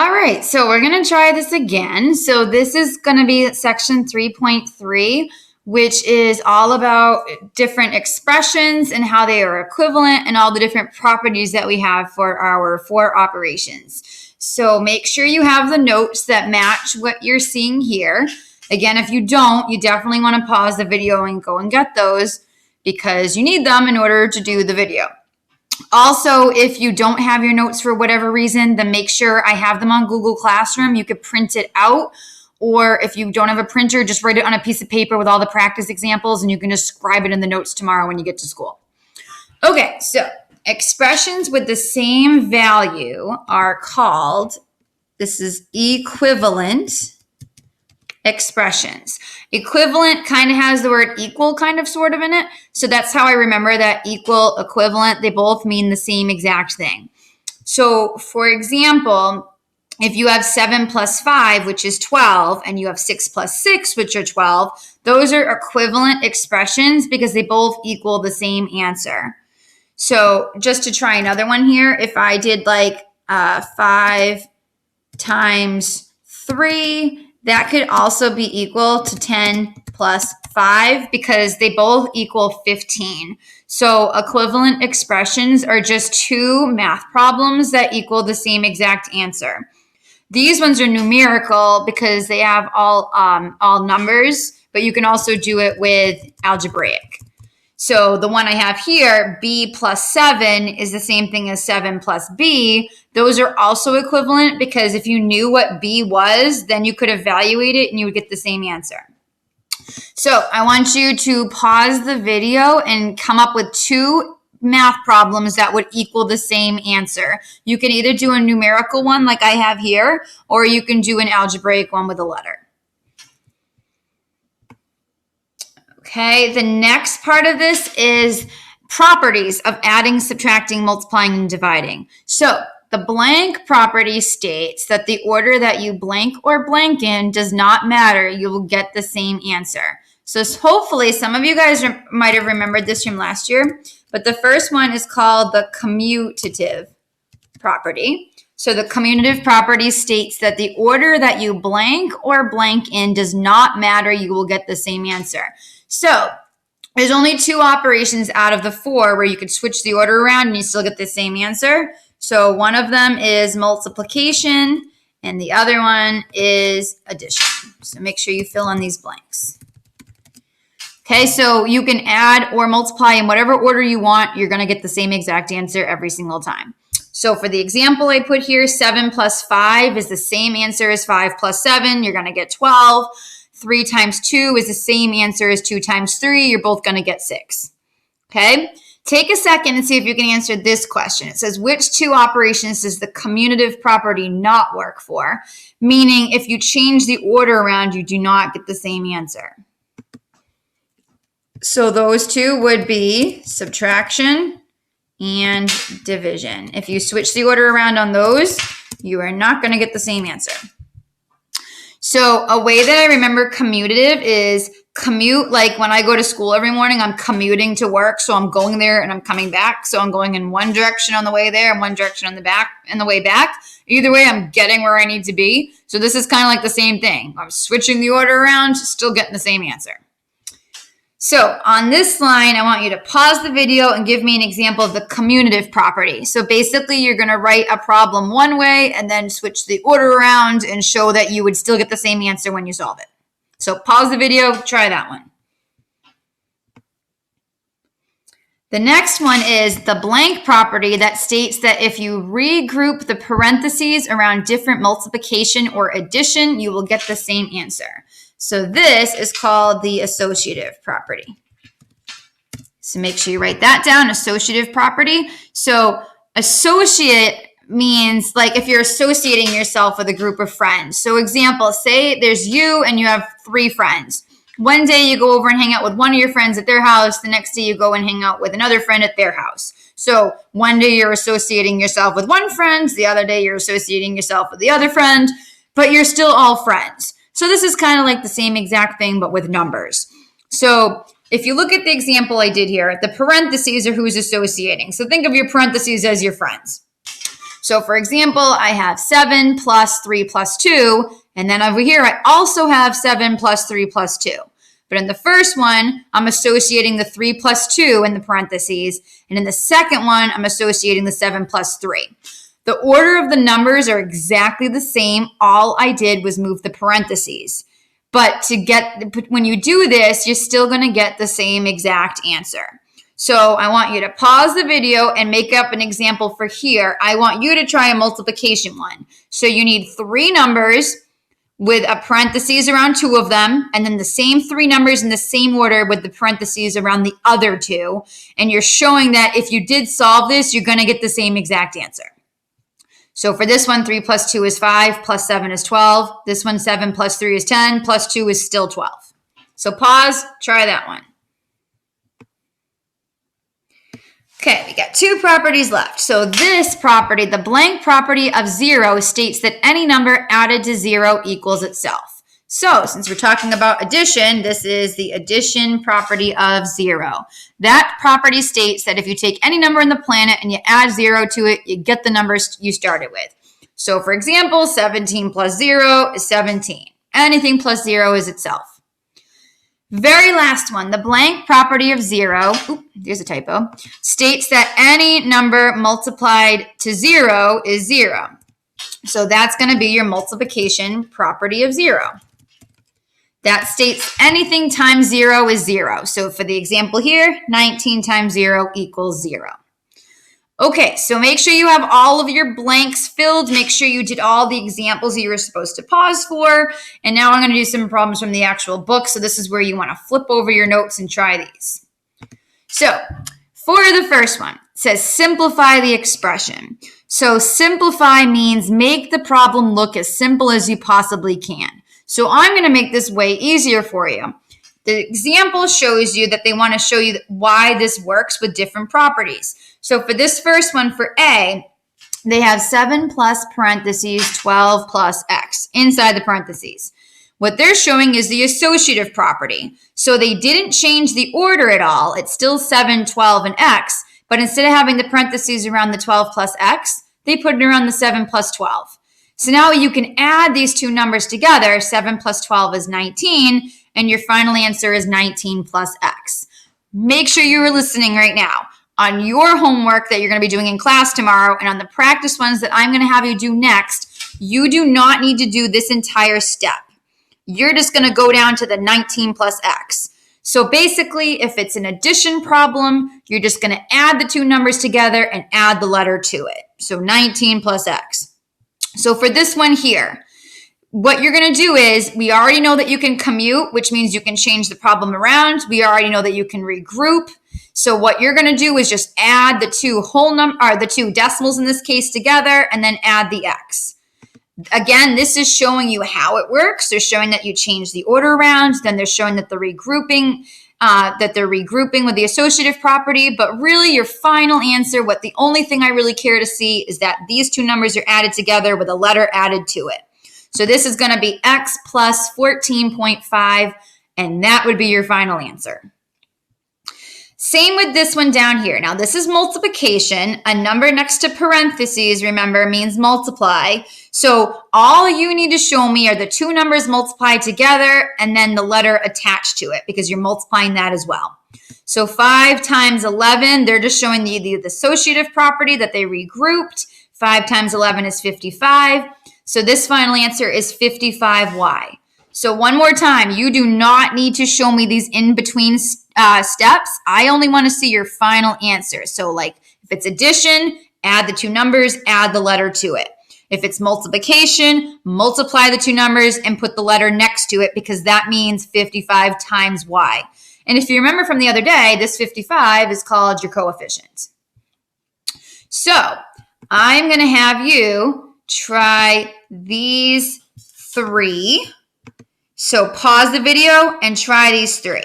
All right, so we're going to try this again. So this is going to be section 3.3, which is all about different expressions and how they are equivalent and all the different properties that we have for our four operations. So make sure you have the notes that match what you're seeing here. Again, if you don't, you definitely want to pause the video and go and get those because you need them in order to do the video. Also, if you don't have your notes for whatever reason, then make sure I have them on Google Classroom. You could print it out, or if you don't have a printer, just write it on a piece of paper with all the practice examples, and you can just scribe it in the notes tomorrow when you get to school. Okay, so expressions with the same value are called, this is equivalent expressions. Equivalent kind of has the word equal kind of sort of in it. So that's how I remember that equal, equivalent, they both mean the same exact thing. So for example, if you have 7 plus 5, which is 12, and you have 6 plus 6, which are 12, those are equivalent expressions because they both equal the same answer. So just to try another one here, if I did like 5 times 3, that could also be equal to 10 plus 5 because they both equal 15. So equivalent expressions are just two math problems that equal the same exact answer. These ones are numerical because they have all numbers, but you can also do it with algebraic. So the one I have here, b plus 7, is the same thing as 7 plus b. Those are also equivalent because if you knew what b was, then you could evaluate it and you would get the same answer. So I want you to pause the video and come up with two math problems that would equal the same answer. You can either do a numerical one like I have here, or you can do an algebraic one with a letter. Okay, the next part of this is properties of adding, subtracting, multiplying, and dividing. So the blank property states that the order that you blank or blank in does not matter. You will get the same answer. So hopefully some of you guys might have remembered this from last year, but the first one is called the commutative property. So the commutative property states that the order that you blank or blank in does not matter. You will get the same answer. So there's only two operations out of the four where you could switch the order around and you still get the same answer. So one of them is multiplication and the other one is addition. So make sure you fill in these blanks. Okay, so you can add or multiply in whatever order you want. You're going to get the same exact answer every single time. So for the example I put here, 7 plus 5 is the same answer as 5 plus 7. You're going to get 12. 3 times 2 is the same answer as 2 times 3. You're both going to get 6. Okay? Take a second and see if you can answer this question. It says, which two operations does the commutative property not work for? Meaning, if you change the order around, you do not get the same answer. So those two would be subtraction and division. If you switch the order around on those, you are not going to get the same answer. So a way that I remember commutative is commute, like when I go to school every morning, I'm commuting to work. So I'm going there and I'm coming back. So I'm going in one direction on the way there and one direction on the way back. Either way, I'm getting where I need to be. So this is kind of like the same thing. I'm switching the order around, still getting the same answer. So on this line, I want you to pause the video and give me an example of the commutative property. So basically, you're going to write a problem one way and then switch the order around and show that you would still get the same answer when you solve it. So pause the video, try that one. The next one is the blank property that states that if you regroup the parentheses around different multiplication or addition, you will get the same answer. So this is called the associative property. So make sure you write that down, associative property. So associate means like if you're associating yourself with a group of friends. So example, say there's you and you have 3 friends. One day you go over and hang out with one of your friends at their house. The next day you go and hang out with another friend at their house. So one day you're associating yourself with one friend. The other day you're associating yourself with the other friend, but you're still all friends. So this is kind of like the same exact thing, but with numbers. So if you look at the example I did here, the parentheses are who's associating. So think of your parentheses as your friends. So So for example, I have 7 plus 3 plus 2. And then over here, I also have 7 plus 3 plus 2. But in the first one, I'm associating the 3 plus 2 in the parentheses. And in the second one, I'm associating the 7 plus 3. The order of the numbers are exactly the same. All I did was move the parentheses. But when you do this, you're still going to get the same exact answer. So I want you to pause the video and make up an example for here. I want you to try a multiplication one. So you need 3 numbers with a parentheses around 2 of them, and then the same 3 numbers in the same order with the parentheses around the other 2. And you're showing that if you did solve this, you're going to get the same exact answer. So for this one, 3 plus 2 is 5, plus 7 is 12. This one, 7 plus 3 is 10, plus 2 is still 12. So pause, try that one. Okay, we got 2 properties left. So this property, the blank property of 0, states that any number added to 0 equals itself. So since we're talking about addition, this is the addition property of 0. That property states that if you take any number in the planet and you add 0 to it, you get the numbers you started with. So for example, 17 plus 0 is 17. Anything plus 0 is itself. Very last one, the blank property of 0, there's a typo, states that any number multiplied to 0 is 0. So that's going to be your multiplication property of 0. That states anything times 0 is 0. So for the example here, 19 times 0 equals 0. Okay, so make sure you have all of your blanks filled. Make sure you did all the examples you were supposed to pause for. And now I'm going to do some problems from the actual book. So this is where you want to flip over your notes and try these. So for the first one, it says simplify the expression. So simplify means make the problem look as simple as you possibly can. So I'm going to make this way easier for you. The example shows you that they want to show you why this works with different properties. So for this first one, for A, they have 7 plus parentheses 12 plus x inside the parentheses. What they're showing is the associative property. So they didn't change the order at all. It's still 7, 12, and x, but instead of having the parentheses around the 12 plus x, they put it around the 7 plus 12. So now you can add these two numbers together. 7 plus 12 is 19, and your final answer is 19 plus x. Make sure you are listening right now. On your homework that you're going to be doing in class tomorrow, and on the practice ones that I'm going to have you do next, you do not need to do this entire step. You're just going to go down to the 19 plus x. So basically, if it's an addition problem, you're just going to add the two numbers together and add the letter to it. So 19 plus x. So for this one here, what you're going to do is, we already know that you can commute, which means you can change the problem around. We already know that you can regroup. So what you're going to do is just add the two decimals in this case together, and then add the x. Again, this is showing you how it works. They're showing that you change the order around. Then they're showing that they're regrouping with the associative property. But really, your final answer, the only thing I really care to see is that these two numbers are added together with a letter added to it. So this is going to be x plus 14.5, and that would be your final answer. Same with this one down here. Now, this is multiplication. A number next to parentheses, remember, means multiply. So all you need to show me are the two numbers multiplied together and then the letter attached to it, because you're multiplying that as well. So 5 times 11, they're just showing the associative property that they regrouped. 5 times 11 is 55. So this final answer is 55y. So one more time, you do not need to show me these in-between steps. I only want to see your final answer. So like if it's addition, add the two numbers, add the letter to it. If it's multiplication, multiply the two numbers and put the letter next to it, because that means 55 times y. And if you remember from the other day, this 55 is called your coefficient. So I'm going to have you try these 3. So pause the video and try these 3.